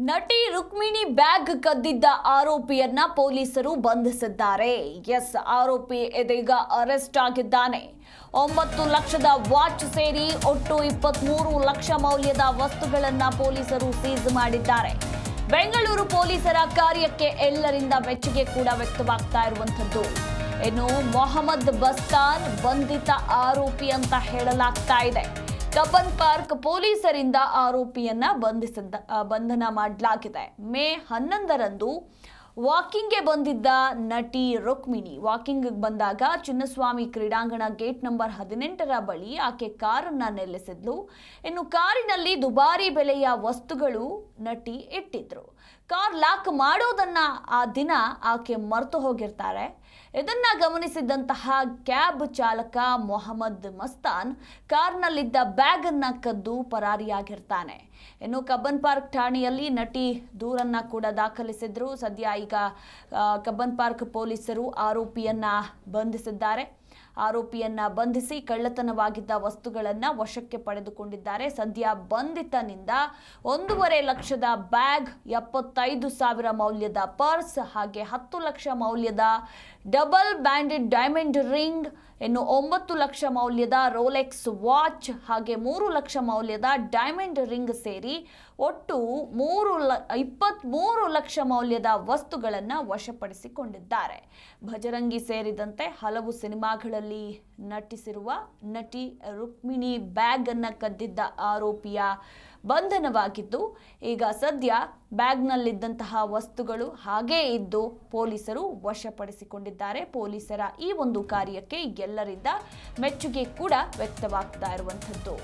ನಟಿ ರುಕ್ಮಿಣಿ ಬ್ಯಾಗ್ ಕದ್ದಿದ್ದ ಆರೋಪಿಯನ್ನ ಪೊಲೀಸರು ಬಂಧಿಸಿದ್ದಾರೆ. ಎಸ್, ಆರೋಪಿ ಇದೀಗ ಅರೆಸ್ಟ್ ಆಗಿದ್ದಾನೆ. 9 ಲಕ್ಷದ ವಾಚ್ ಸೇರಿ ಒಟ್ಟು 23 ಲಕ್ಷ ಮೌಲ್ಯದ ವಸ್ತುಗಳನ್ನ ಪೊಲೀಸರು ಸೀಸ್ ಮಾಡಿದ್ದಾರೆ. ಬೆಂಗಳೂರು ಪೊಲೀಸರ ಕಾರ್ಯಕ್ಕೆ ಎಲ್ಲರಿಂದ ಮೆಚ್ಚುಗೆ ಕೂಡ ವ್ಯಕ್ತವಾಗ್ತಾ ಇರುವಂತದ್ದು. ಇನ್ನು ಮೊಹಮ್ಮದ್ ಬಸ್ತಾನ್ ಬಂಧಿತ ಆರೋಪಿ ಅಂತ ಹೇಳಲಾಗ್ತಾ ಇದೆ. ಕಬ್ಬನ್ ಪಾರ್ಕ್ ಪೊಲೀಸರಿಂದ ಆರೋಪಿಯನ್ನ ಬಂಧನ ಮಾಡಲಾಗಿದೆ. ಮೇ 11ರಂದು ವಾಕಿಂಗ್ಗೆ ಬಂದಿದ್ದ ನಟಿ ರುಕ್ಮಿಣಿ ವಾಕಿಂಗ್ ಬಂದಾಗ ಚಿನ್ನಸ್ವಾಮಿ ಕ್ರೀಡಾಂಗಣ ಗೇಟ್ ನಂಬರ್ 18ರ ಬಳಿ ಆಕೆ ಕಾರನ್ನ ನಿಲ್ಲಿಸಿದ್ಲು. ಇನ್ನು ಕಾರಿನಲ್ಲಿ ದುಬಾರಿ ಬೆಲೆಯ ವಸ್ತುಗಳು ನಟಿ ಇಟ್ಟಿದ್ರು. ಕಾರ್ ಲಾಕ್ ಮಾಡೋದನ್ನ ಆ ದಿನ ಆಕೆ ಮರೆತು ಹೋಗಿರ್ತಾರೆ. ಇದನ್ನ ಗಮನಿಸಿದಂತಹ ಕ್ಯಾಬ್ ಚಾಲಕ ಮೊಹಮ್ಮದ್ ಮಸ್ತಾನ್ ಕಾರ್ನಲ್ಲಿದ್ದ ಬ್ಯಾಗ್ ಅನ್ನ ಕದ್ದು ಪರಾರಿಯಾಗಿರ್ತಾನೆ. ಇನ್ನು ಕಬ್ಬನ್ ಪಾರ್ಕ್ ಠಾಣೆಯಲ್ಲಿ ನಟಿ ದೂರನ್ನ ಕೂಡ ದಾಖಲಿಸಿದ್ರು. ಸದ್ಯ ಈಗ ಕಬ್ಬನ್ ಪಾರ್ಕ್ ಪೊಲೀಸರು ಆರೋಪಿಯನ್ನ ಬಂಧಿಸಿದ್ದಾರೆ. ಆರೋಪಿಯನ್ನ ಬಂಧಿಸಿ ಕಳ್ಳತನವಾಗಿದ್ದ ವಸ್ತುಗಳನ್ನ ವಶಕ್ಕೆ ಪಡೆದುಕೊಂಡಿದ್ದಾರೆ. ಸದ್ಯ ಬಂಧಿತನಿಂದ 1.5 ಲಕ್ಷದ ಬ್ಯಾಗ್, 75,000 ಮೌಲ್ಯದ ಪರ್ಸ್, ಹಾಗೆ 10 ಲಕ್ಷ ಮೌಲ್ಯದ ಡಬಲ್ ಬ್ಯಾಂಡೆಡ್ ಡೈಮಂಡ್ ರಿಂಗ್, ಇನ್ನು 9 ಲಕ್ಷ ಮೌಲ್ಯದ ರೋಲೆಕ್ಸ್ ವಾಚ್, ಹಾಗೆ 3 ಲಕ್ಷ ಮೌಲ್ಯದ ಡೈಮಂಡ್ ರಿಂಗ್ ಸೇರಿ ಒಟ್ಟು 23 ಲಕ್ಷ ಮೌಲ್ಯದ ವಸ್ತುಗಳನ್ನು ವಶಪಡಿಸಿಕೊಂಡಿದ್ದಾರೆ. ಭಜರಂಗಿ ಸೇರಿದಂತೆ ಹಲವು ಸಿನಿಮಾಗಳಲ್ಲಿ ನಟಿಸಿರುವ ನಟಿ ರುಕ್ಮಿಣಿ ಬ್ಯಾಗ್ ಅನ್ನ ಕದ್ದಿದ್ದ ಆರೋಪಿಯ ಬಂಧನವಾಗಿದ್ದು, ಈಗ ಸದ್ಯ ಬ್ಯಾಗ್ನಲ್ಲಿದ್ದಂತಹ ವಸ್ತುಗಳು ಹಾಗೇ ಇದ್ದು ಪೊಲೀಸರು ವಶಪಡಿಸಿಕೊಂಡಿದ್ದಾರೆ. ಪೊಲೀಸರ ಈ ಒಂದು ಕಾರ್ಯಕ್ಕೆ ಎಲ್ಲರಿಂದ ಮೆಚ್ಚುಗೆ ಕೂಡ ವ್ಯಕ್ತವಾಗ್ತಾ ಇರುವಂಥದ್ದು.